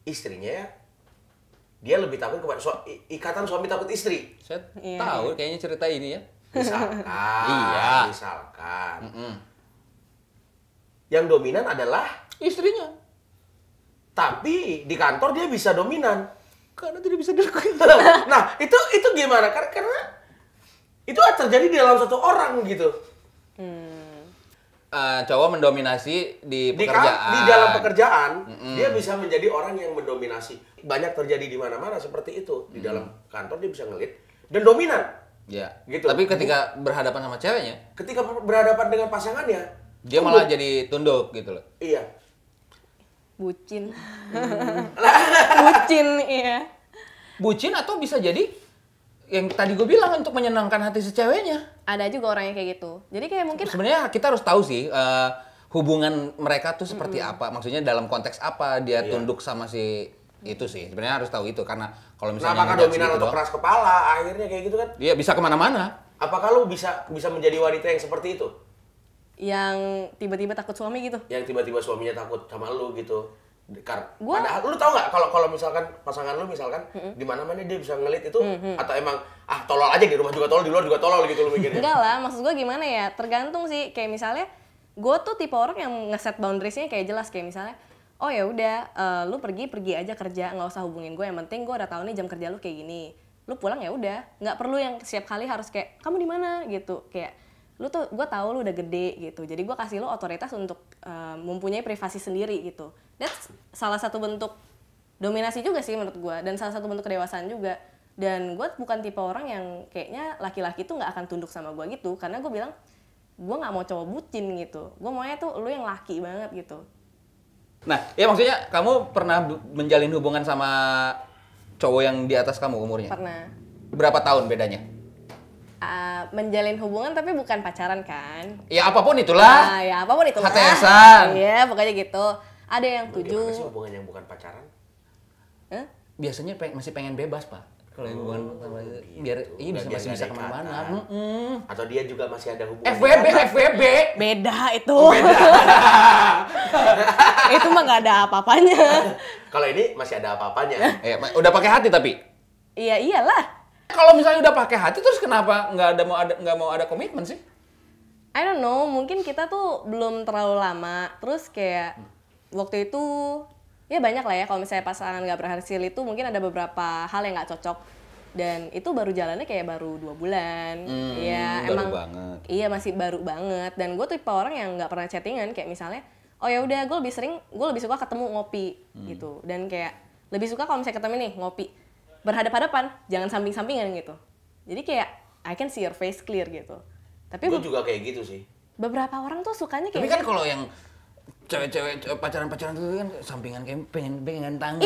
istrinya dia lebih takut kepada ikatan suami takut istri. Saya tahu kayaknya cerita ini ya. Misalkan, misalkan yang dominan adalah istrinya. Tapi di kantor dia bisa dominan. Karena tidak bisa dilakukan. Nah, itu gimana? Karena itu terjadi di dalam satu orang gitu. Cowok mendominasi di pekerjaan. Di dalam pekerjaan, dia bisa menjadi orang yang mendominasi. Banyak terjadi di mana-mana seperti itu. Di dalam kantor dia bisa ngelit dan dominan. Ya. Gitu. Tapi ketika berhadapan sama ceweknya, ketika berhadapan dengan pasangannya, dia malah jadi tunduk gitu loh. Iya. Bucin. Bucin, iya. Bucin atau bisa jadi yang tadi gue bilang untuk menyenangkan hati si ceweknya. Ada juga orang yang kayak gitu. Jadi kayak mungkin Sebenarnya kita harus tahu sih hubungan mereka tuh seperti apa. Maksudnya dalam konteks apa dia tunduk sama si itu sih. Sebenarnya harus tahu itu karena kalau misalnya apakah dominan atau keras kepala akhirnya kayak gitu kan? Iya, bisa kemana-mana. Apakah lu bisa menjadi wanita yang seperti itu? yang tiba-tiba takut suami gitu. Yang tiba-tiba suaminya takut sama lu gitu. Padahal lu tau nggak kalau misalkan pasangan lu misalkan di mana-mana dia bisa ngelit itu atau emang tolol aja di rumah juga tolol, di luar juga tolol gitu lu mikirnya? Enggak lah, maksud gue gimana ya? Tergantung sih. Kayak misalnya gue tuh tipe orang yang ngeset boundariesnya kayak jelas, kayak misalnya oh ya udah lu pergi aja kerja, nggak usah hubungin gue, yang penting gue udah tahu nih jam kerja lu kayak gini. Lu pulang ya udah, nggak perlu yang setiap kali harus kayak kamu di mana gitu. Kayak lu tuh gue tahu lu udah gede gitu, jadi gue kasih lu otoritas untuk mempunyai privasi sendiri gitu. That's salah satu bentuk dominasi juga sih menurut gue, dan salah satu bentuk kedewasaan juga. Dan gue bukan tipe orang yang kayaknya laki-laki tuh nggak akan tunduk sama gue gitu, karena gue bilang gue nggak mau cowok bucin gitu, gue maunya tuh lu yang laki banget gitu. Nah, ya maksudnya kamu pernah menjalin hubungan sama cowok yang di atas kamu umurnya? Pernah. Berapa tahun bedanya? Menjalin hubungan tapi bukan pacaran kan? Ya apapun itulah. Ya apapun itulah. HTS-an. Iya, pokoknya gitu. Ada yang 7. Gimana sih hubungan yang bukan pacaran? Hah? Biasanya masih pengen bebas, Pak. Kalau hubungan biar masih bisa kemana-mana. Atau dia juga masih ada hubungan? FWB. Beda itu. Itu mah nggak ada apa-apanya. Kalau ini masih ada apa-apanya. Udah pakai hati tapi. Iya iyalah. Kalau misalnya udah pakai hati terus kenapa nggak mau ada komitmen sih? I don't know, mungkin kita tuh belum terlalu lama. Terus kayak waktu itu ya banyak lah ya, kalau misalnya pasangan nggak berhasil itu mungkin ada beberapa hal yang nggak cocok. Dan itu baru jalannya kayak baru 2 bulan. Iya, baru emang banget. Iya, masih baru banget. Dan gue tuh tipe orang yang nggak pernah chattingan, kayak misalnya oh ya udah gue lebih suka ketemu ngopi gitu. Dan kayak lebih suka kalau misalnya ketemu nih ngopi berhadap-hadapan, jangan samping-sampingan gitu. Jadi kayak I can see your face clear gitu. Tapi gue juga kayak gitu sih. Beberapa orang tuh sukanya kayak Tapi kan kalau yang cewek-cewek pacaran-pacaran itu kan sampingan kayak pengen tangan,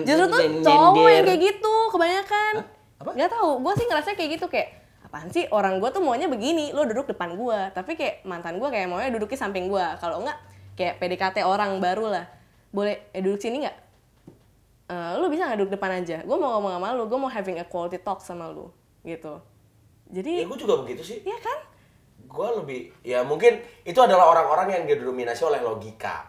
Justru tuh cowok yang kayak gitu kebanyakan. Apa? Gak tahu, gue sih ngerasa kayak gitu kayak apaan sih orang gue tuh maunya begini, lo duduk depan gue, tapi kayak mantan gue kayak maunya duduk di samping gue. Kalau enggak kayak PDKT orang baru lah, boleh duduk sini nggak? Lu bisa nggak duduk depan aja? Gue mau ngomong sama lu, gue mau having a quality talk sama lu, gitu. Jadi, Ya gue juga begitu sih. iya kan? Gue lebih, ya mungkin itu adalah orang-orang yang didominasi oleh logika.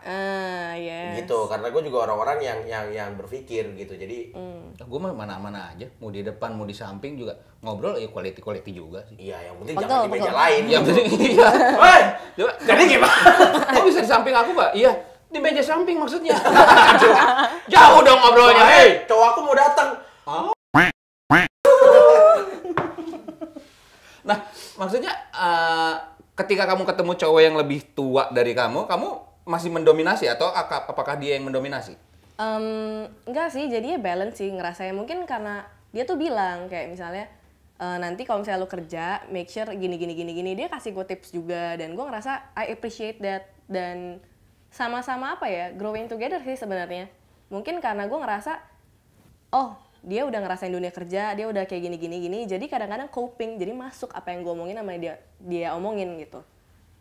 Yes. Gitu, karena gue juga orang-orang yang berpikir gitu. Jadi, Gue mah mana-mana aja, mau di depan mau di samping juga ngobrol ya quality juga sih. iya yang penting Betul, jangan di meja betul. lain. Yang penting iya. Woi, Coba, jadi gimana? kok bisa di samping aku Pak? Iya, di meja samping maksudnya. Jauh dong ngobrolnya. Hei, cowok aku mau datang. Nah, maksudnya ketika kamu ketemu cowok yang lebih tua dari kamu masih mendominasi atau apakah dia yang mendominasi? Enggak sih, jadinya balance sih ngerasanya. Mungkin karena dia tuh bilang kayak misalnya nanti kalau misalnya lu kerja, make sure gini. Dia kasih gue tips juga dan gue ngerasa I appreciate that dan sama-sama apa ya, growing together sih sebenarnya. Mungkin karena gue ngerasa dia udah ngerasain dunia kerja, dia udah kayak gini, jadi kadang-kadang coping, jadi masuk apa yang gue omongin sama dia omongin gitu.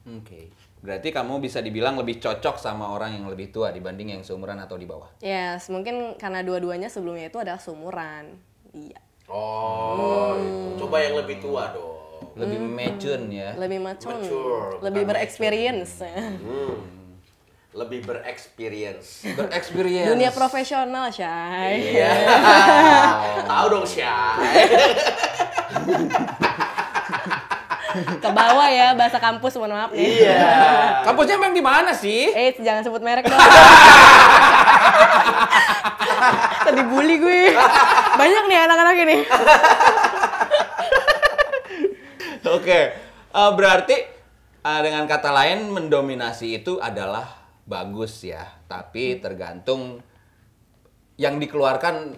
Oke. Berarti kamu bisa dibilang lebih cocok sama orang yang lebih tua dibanding yang seumuran atau di bawah. Yes, mungkin karena dua-duanya sebelumnya itu adalah seumuran. Iya. Oh, gitu. Coba yang lebih tua dong. Lebih mature ya. Lebih mature, Mature, lebih bukan bereksperience. Lebih bereksperience. Berexperience. Dunia profesional, Syai. Iya. Tahu dong, Syai. Ke bawah ya bahasa kampus, mohon maaf nih. Iya. Kampusnya emang di mana sih? Jangan sebut merek dong. Tadi bully gue. Banyak nih anak-anak ini. Oke. Berarti dengan kata lain mendominasi itu adalah bagus ya, tapi tergantung yang dikeluarkan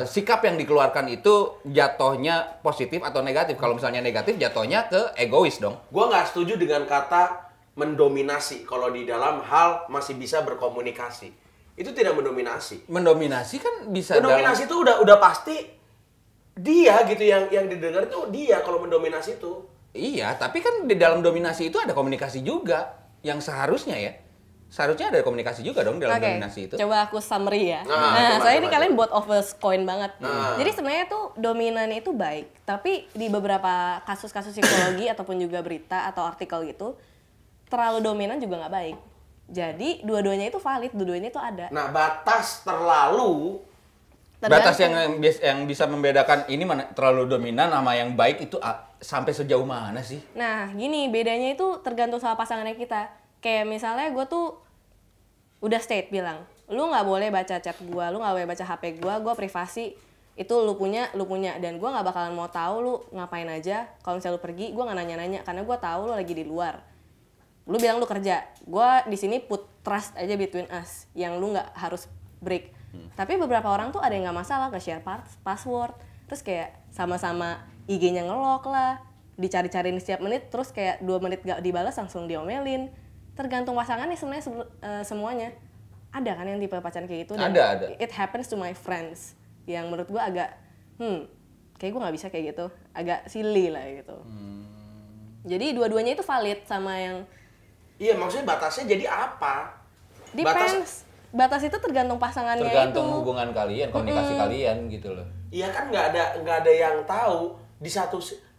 sikap yang dikeluarkan itu jatuhnya positif atau negatif. Kalau misalnya negatif jatuhnya ke egois dong. Gue nggak setuju dengan kata mendominasi kalau di dalam hal masih bisa berkomunikasi. Itu tidak mendominasi. Mendominasi kan bisa Mendominasi itu udah pasti dia gitu yang didengar itu dia kalau mendominasi itu. Iya, tapi kan di dalam dominasi itu ada komunikasi juga yang seharusnya ya. Seharusnya ada komunikasi juga dong dalam dominasi itu. Coba aku summary ya. Coba, Soalnya ini coba. kalian both of us coin banget. Nah. Jadi sebenarnya tuh dominan itu baik, tapi di beberapa kasus-kasus psikologi ataupun juga berita atau artikel gitu, terlalu dominan juga nggak baik. Jadi dua-duanya itu valid, dua-duanya itu ada. Nah, batas terlalu Batas Tergantung. yang bisa membedakan ini mana terlalu dominan sama yang baik itu sampai sejauh mana sih? Nah, gini bedanya itu tergantung sama pasangannya kita. Kayak misalnya gue tuh udah state bilang, lu nggak boleh baca chat gue, lu nggak boleh baca HP gue privasi, itu lu punya, dan gue nggak bakalan mau tahu lu ngapain aja. Kalau misalnya lu pergi, gue nggak nanya-nanya karena gue tahu lu lagi di luar. Lu bilang lu kerja, gue di sini put trust aja between us, yang lu nggak harus break. Tapi beberapa orang tuh ada yang nggak masalah nge-share password, terus kayak sama-sama IG-nya nge-lock lah, dicari-cariin setiap menit, terus kayak 2 menit gak dibalas langsung diomelin. Tergantung pasangannya sebenarnya semuanya. Ada kan yang tipe pacaran kayak gitu? Dan Ada. It happens to my friends, yang menurut gue agak, kayak gue nggak bisa kayak gitu, agak silly lah gitu. Jadi dua-duanya itu valid sama yang. Iya, maksudnya batasnya jadi apa? Depends. Batas itu tergantung pasangannya Tergantung itu. hubungan kalian, komunikasi kalian gitu loh. Iya kan nggak ada yang tahu di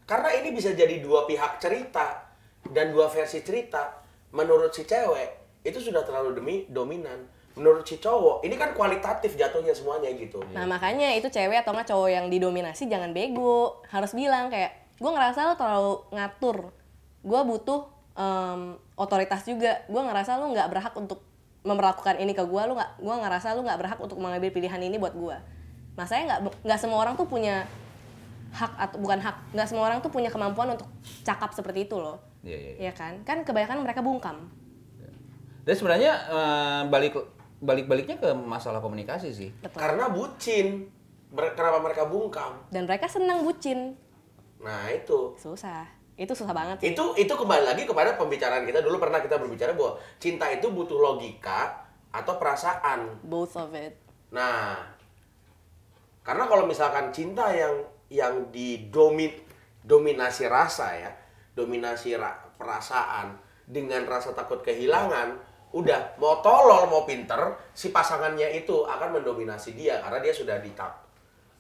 karena ini bisa jadi dua pihak cerita dan dua versi cerita. Menurut si cewek itu sudah terlalu dominan. Menurut si cowok ini kan kualitatif jatuhnya semuanya gitu. Nah makanya itu cewek atau nggak cowok yang didominasi jangan bego. Harus bilang kayak, gue ngerasa lo terlalu ngatur. Gue butuh otoritas juga. Gue ngerasa lo nggak berhak untuk memperlakukan ini ke gue. Gue ngerasa lo nggak berhak untuk mengambil pilihan ini buat gue. Masanya nggak semua orang tuh punya hak atau bukan hak. Nggak semua orang tuh punya kemampuan untuk cakap seperti itu loh. Iya. Ya kan? Kan kebanyakan mereka bungkam. Dan sebenarnya balik-baliknya ke masalah komunikasi sih. Betul. Karena bucin. Kenapa mereka bungkam? Dan mereka senang bucin. Nah itu. Susah. Itu susah banget sih. Itu kembali lagi kepada pembicaraan kita dulu, pernah kita berbicara bahwa cinta itu butuh logika atau perasaan. Both of it. Nah, karena kalau misalkan cinta yang dominasi rasa ya, dominasi perasaan dengan rasa takut kehilangan, udah mau tolol mau pinter, si pasangannya itu akan mendominasi dia karena dia sudah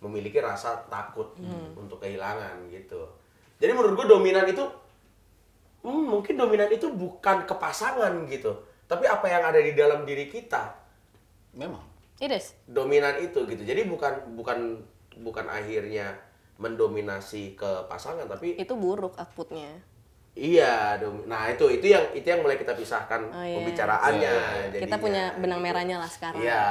memiliki rasa takut untuk kehilangan gitu. Jadi menurut gue dominan itu mungkin dominan itu bukan ke pasangan gitu, tapi apa yang ada di dalam diri kita. Memang. It is. Dominan itu gitu. Jadi bukan akhirnya mendominasi ke pasangan, tapi Itu buruk outputnya. iya, nah itu yang mulai kita pisahkan pembicaraannya. Kita punya benang merahnya lah sekarang. Iya.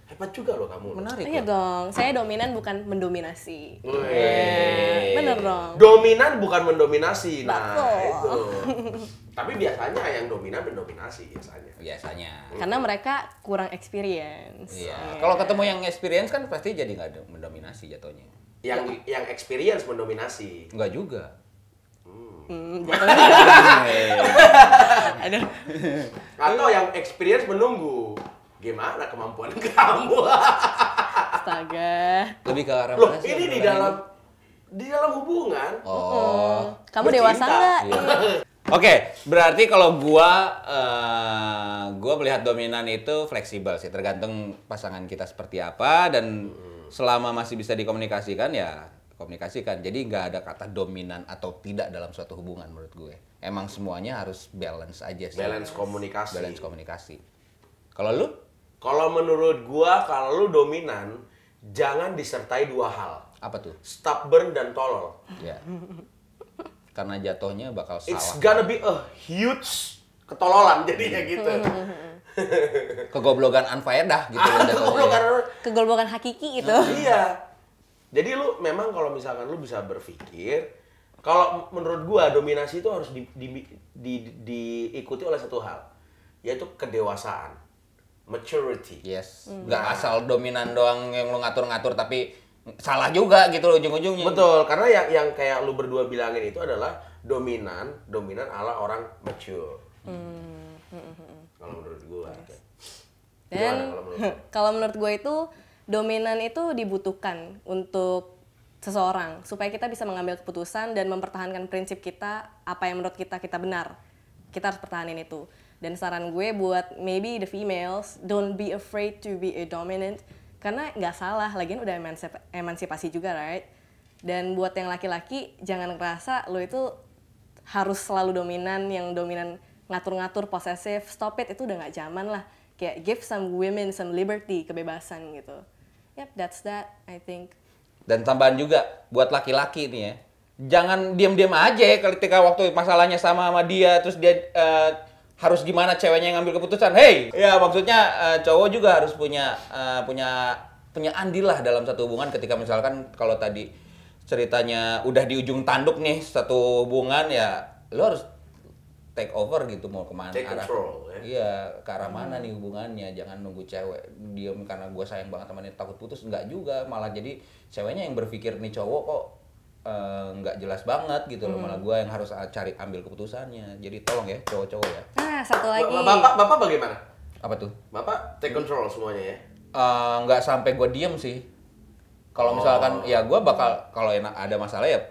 Hebat juga loh kamu. Menarik. Iya dong, saya dominan bukan mendominasi. Wih. Bener dong. Dominan bukan mendominasi. Nah, Betul. itu. Tapi biasanya yang dominan mendominasi biasanya. Biasanya. Karena mereka kurang experience. Iya. Kalau ketemu yang experience kan pasti jadi nggak mendominasi jatuhnya. Yang experience mendominasi. Enggak juga. Aduh. Atau yang experience menunggu. Gimana kemampuan kamu? Astaga. Lebih ke arah Loh, mana sih ini di sebenarnya? dalam hubungan. Oh. Kamu Bercinta. dewasa nggak? Iya. Oke, berarti kalau gua melihat dominan itu fleksibel sih, tergantung pasangan kita seperti apa dan selama masih bisa dikomunikasikan ya komunikasikan. Jadi nggak ada kata dominan atau tidak dalam suatu hubungan menurut gue. Emang semuanya harus balance aja sih. Balance komunikasi. Balance komunikasi. Kalau lu? Kalau menurut gua, kalau lu dominan, jangan disertai dua hal. Apa tuh? Stubborn dan tolol. Ya. Karena jatuhnya bakal salah. It's gonna be a huge ketololan jadinya gitu. Kegoblokan unfaedah gitu loh jatuhnya. Kegoblokan. Kegolongan hakiki itu. Iya. Jadi lu memang kalau misalkan lu bisa berpikir, kalau menurut gua dominasi itu harus diikuti oleh satu hal, yaitu kedewasaan, maturity. Yes. Nggak asal dominan doang yang lu ngatur-ngatur tapi salah juga gitu loh ujung-ujungnya. Betul, karena yang kayak lu berdua bilangin itu adalah dominan ala orang mature. Kalau menurut gua. Gimana Dan kalau menurut lu? kalau menurut gue itu dominan itu dibutuhkan untuk seseorang supaya kita bisa mengambil keputusan dan mempertahankan prinsip kita, apa yang menurut kita benar. Kita harus pertahanin itu. Dan saran gue buat maybe the females, don't be afraid to be a dominant. Karena nggak salah, lagian udah emansipasi juga, right? Dan buat yang laki-laki, jangan ngerasa lo itu harus selalu dominan, yang dominan ngatur-ngatur, posesif, stop it, itu udah nggak zaman lah. Kayak give some women some liberty, kebebasan gitu. Yep, that's that, I think. Dan tambahan juga buat laki-laki nih ya. Jangan diam-diam aja ya ketika waktu masalahnya sama dia terus dia harus gimana ceweknya yang ngambil keputusan. Hey, ya maksudnya cowok juga harus punya andil lah dalam satu hubungan ketika misalkan kalau tadi ceritanya udah di ujung tanduk nih satu hubungan ya lo harus take over gitu mau kemana Take arah. control, ya. Iya, ke arah mana nih hubungannya. Jangan nunggu cewek diam karena gue sayang banget sama dia takut putus. Enggak juga, malah jadi ceweknya yang berpikir nih cowok kok nggak jelas banget gitu loh. Malah gue yang harus cari ambil keputusannya. Jadi tolong ya cowok-cowok ya. Nah, satu lagi. Bapak bagaimana? Apa tuh? Bapak take control semuanya ya? Nggak sampai gue diem sih. Kalau misalkan ya gue bakal kalau ada masalah ya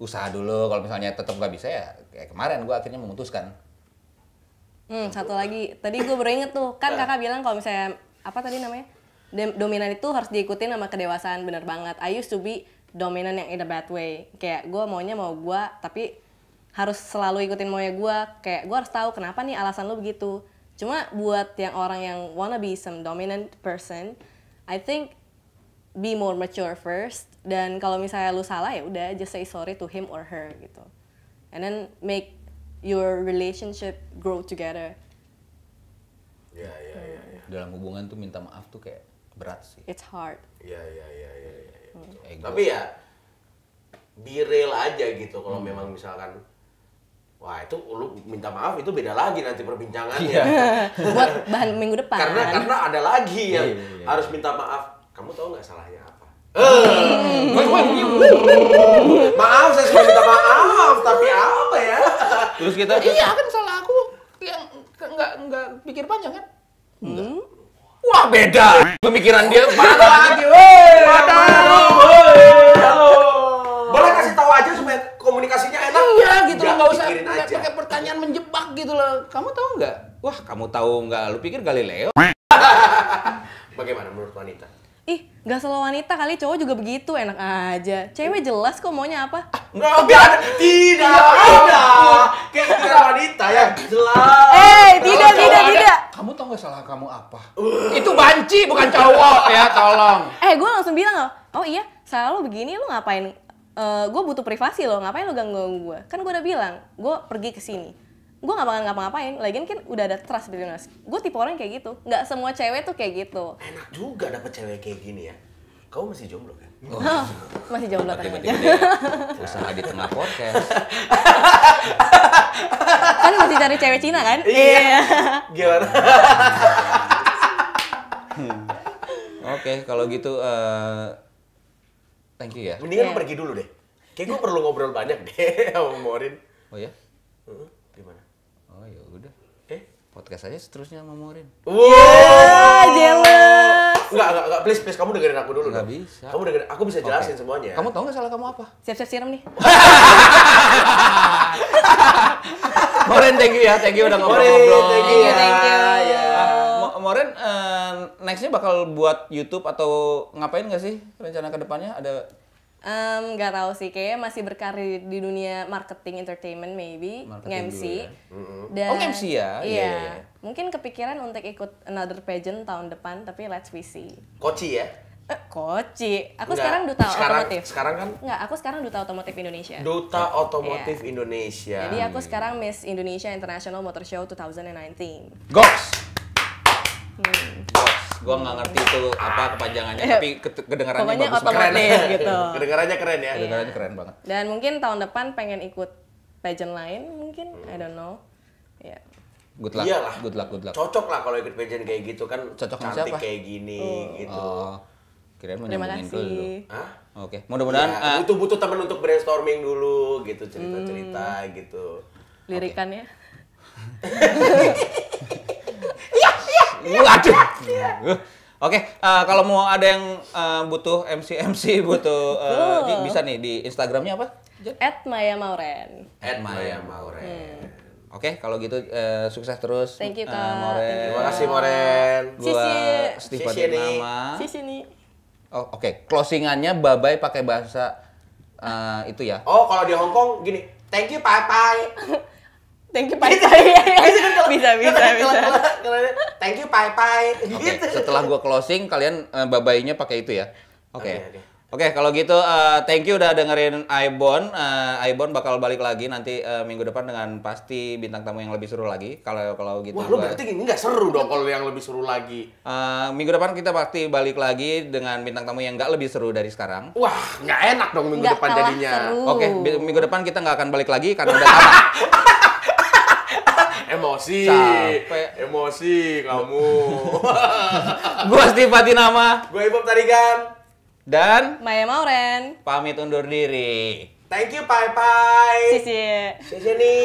usaha dulu. Kalau misalnya tetap nggak bisa ya kayak kemarin gue akhirnya memutuskan. Satu lagi. Tadi gue baru inget tuh, kan kakak bilang kalau misalnya apa tadi namanya? Dominan itu harus diikutin sama kedewasaan, bener banget. I used to be dominan yang in a bad way. Kayak gue maunya mau gue, tapi harus selalu ikutin maunya gue. Kayak gue harus tahu kenapa nih alasan lu begitu. Cuma buat yang orang yang wanna be some dominant person, I think be more mature first. Dan kalau misalnya lu salah ya udah just say sorry to him or her gitu. And then make your relationship grow together. Ya. Dalam hubungan tuh minta maaf tuh kayak berat sih. It's hard. Ya. Ego. Tapi ya be real aja gitu kalau memang misalkan wah itu lu minta maaf itu beda lagi nanti perbincangannya. Iya. Buat bahan minggu depan. Karena ada lagi yang Iya. harus minta maaf. Kamu tahu nggak salahnya apa? Maaf, saya sudah minta maaf, tapi apa ya? Terus kita, iya kan salah aku yang nggak pikir panjang kan? Wah beda. Pemikiran dia mana lagi? Halo. Boleh kasih tahu aja supaya komunikasinya enak. Iya gitu loh, nggak usah pikirin aja. pakai pertanyaan menjebak gitu loh. Kamu tahu nggak? Wah kamu tahu nggak? Lu pikir Galileo? Bagaimana menurut wanita? Ih, gak selalu wanita kali, cowok juga begitu, enak aja. Cewek jelas kok maunya apa. Nggak ada. Tidak ada. Kayak wanita ya. Jelas. Tidak. Kamu tahu nggak salah kamu apa? Itu banci bukan cowok ya, tolong. Gue langsung bilang, oh iya, salah lo begini, lo ngapain? Gue butuh privasi lo, ngapain lo ganggu gue? Kan gue udah bilang, gue pergi ke sini. Gue gak bakal ngapa-ngapain, lagian kan udah ada trust between us. Gue tipe orang kayak gitu, gak semua cewek tuh kayak gitu. Enak juga dapet cewek kayak gini ya. Kamu masih jomblo kan? Masih jomblo tenang aja. Usaha di tengah podcast. Kan masih cari cewek Cina kan? Iya. Gimana? Oke, kalau gitu thank you ya. Mendingan lu pergi dulu deh. Kayak gue perlu ngobrol banyak deh sama Morin. Oh ya? Gimana? Oh ya udah. Podcast aja seterusnya sama Morin. Wow, jealous. Enggak, please, kamu dengerin aku dulu. Nggak dong. bisa. Kamu dengerin, aku bisa jelasin Oke. semuanya. Kamu tahu nggak salah kamu apa? Siap-siap siram nih. Moren, thank you ya, thank you udah Morin, ngobrol-ngobrol. thank you ya. Thank you. Ya. Moren, next-nya bakal buat YouTube atau ngapain nggak sih rencana kedepannya? Ada Nggak tahu sih, kayaknya masih berkarir di dunia marketing entertainment maybe, Marketing nge-MC. dulu ya. Dan, Oh, nge-MC ya? Iya, Iya. iya. Mungkin kepikiran untuk ikut another pageant tahun depan, tapi let's we see. Koci ya? Koci. Aku Enggak, sekarang duta otomotif. Sekarang kan Nggak, aku sekarang duta otomotif Indonesia. Duta Otomotif Indonesia. Jadi aku sekarang Miss Indonesia International Motor Show 2019. Goks! Goks. Gua nggak ngerti itu apa kepanjangannya, tapi kedengarannya Pokoknya bagus banget. otomotif gitu. Kedengarannya keren ya. Kedengarannya keren banget. Dan mungkin tahun depan pengen ikut pageant lain mungkin, I don't know. Ya. Good luck, Iyalah. good luck, good luck. Cocok lah kalau ikut pageant kayak gitu kan. Cocok sama cantik siapa? kayak gini gitu. Oh, kirain mau Terima nyambungin ke kasih. lu. Hah? Oke, mudah-mudahan Ya, butuh teman untuk brainstorming dulu gitu, cerita-cerita gitu. Lirikan ya. Waduh. Oke, kalau mau ada yang butuh MC butuh bisa nih di Instagramnya apa? Jen? @Maya Mauren. Maya Mauren. Oke, kalau gitu sukses terus. Thank you, Kak. Moren. Thank you. Terima kasih Moren. Gua Sisi. Steve Sisi nih. Nama. Sisi nih. Oh, oke. Closingannya bye-bye pakai bahasa itu ya. Oh, kalau di Hong Kong gini, thank you bye-bye. Thank you, Pak. Bisa. Thank you bye-bye. Oke, setelah gua closing kalian bye-bye-nya pakai itu ya. Oke. Oke. Oke, kalau gitu thank you udah dengerin Aibon. Aibon bakal balik lagi nanti minggu depan dengan pasti bintang tamu yang lebih seru lagi. Kalau gitu Wah, lu berarti ini nggak seru dong kalau yang lebih seru lagi. minggu depan kita pasti balik lagi dengan bintang tamu yang nggak lebih seru dari sekarang. Wah, nggak enak dong minggu Nggak depan kalah jadinya. seru. Oke, minggu depan kita nggak akan balik lagi karena udah tamat. Emosi. Capek. Emosi kamu. Gua Steve Fatinama Gue Ibob Tarigan. dan Maya Mauren. pamit undur diri. Thank you bye-bye. Sisi. Sisi nih.